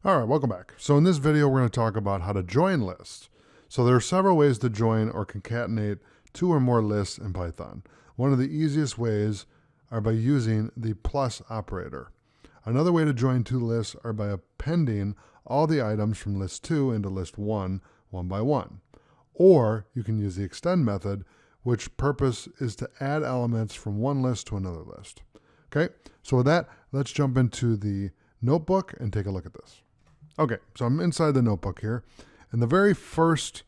All right, welcome back. So in this video, we're going to talk about how to join lists. So there are several ways to join or concatenate two or more lists in Python. One of the easiest ways are by using the plus operator. Another way to join two lists are by appending all the items from list 2 into list 1, one by one. Or you can use the extend method, which purpose is to add elements from one list to another list. Okay, so with that, let's jump into the notebook and take a look at this. Okay, so I'm inside the notebook here, and the very first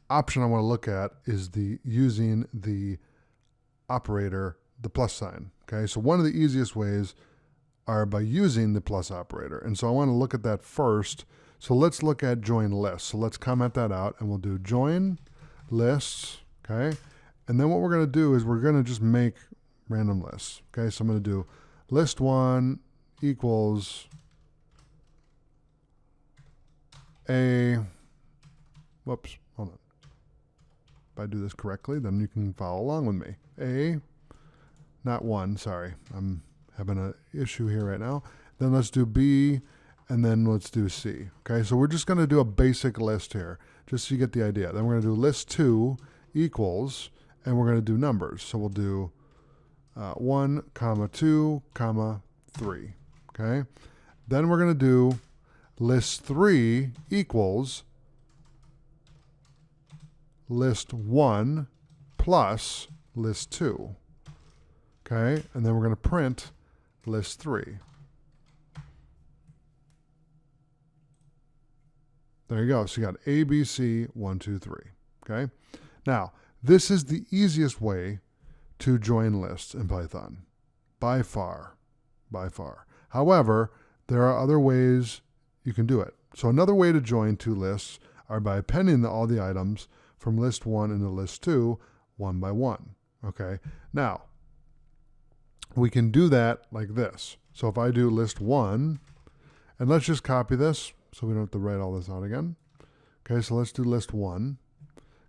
option I want to look at is using the operator, the plus sign. Okay, so one of the easiest ways are by using the plus operator, and so I want to look at that first. So let's look at join lists. So let's comment that out, and we'll do join lists. Okay, and then what we're going to do is we're going to just make random lists. Okay, so I'm going to do list 1 equals whoops, hold on. If I do this correctly, then you can follow along with me. Not 1, sorry. I'm having an issue here right now. Then let's do B, and then let's do C. Okay, so we're just going to do a basic list here, just so you get the idea. Then we're going to do list 2 equals, and we're going to do numbers. So we'll do 1, 2, 3. Okay, then we're going to do list 3 equals list 1 plus list 2. Okay, and then we're going to print list 3. There you go. So you got A, B, C, 1, 2, 3. Okay, now this is the easiest way to join lists in Python by far. However, there are other ways you can do it. So another way to join two lists are by appending all the items from list 1 into list 2, one by one. Okay, now we can do that like this. So if I do list 1, and let's just copy this so we don't have to write all this out again. Okay, so let's do list 1.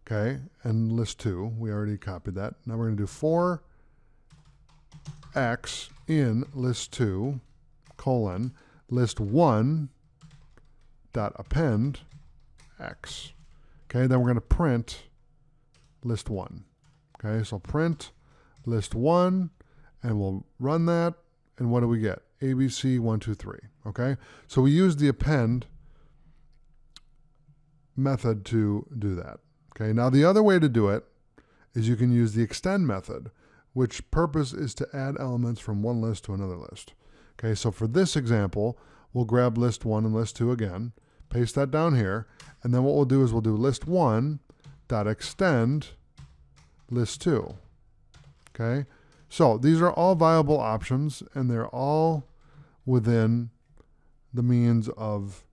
Okay, and list 2, we already copied that. Now we're going to do 4x in list 2, colon, list 1 dot append x. Okay, then we're going to print list 1. Okay, so print list 1, and we'll run that, and what do we get? ABC 1, 2, 3. Okay, so we use the append method to do that. Okay, now the other way to do it is you can use the extend method, which purpose is to add elements from one list to another list. Okay, so for this example, we'll grab list 1 and list 2 again, paste that down here, and then what we'll do is we'll do list 1 dot extend list 2. Okay, so these are all viable options, and they're all within the means of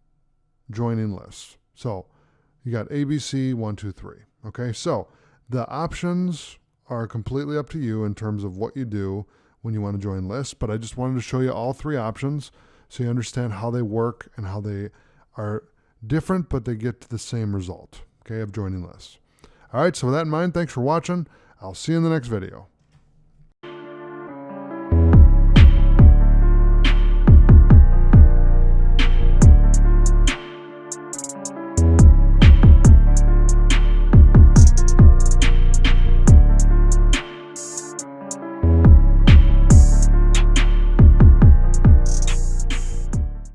joining lists. So you got ABC 1, 2, 3. Okay, so the options are completely up to you in terms of what you do when you want to join lists, but I just wanted to show you all three options so you understand how they work and how they are different, but they get to the same result, okay, of joining lists. All right, so with that in mind, thanks for watching. I'll see you in the next video.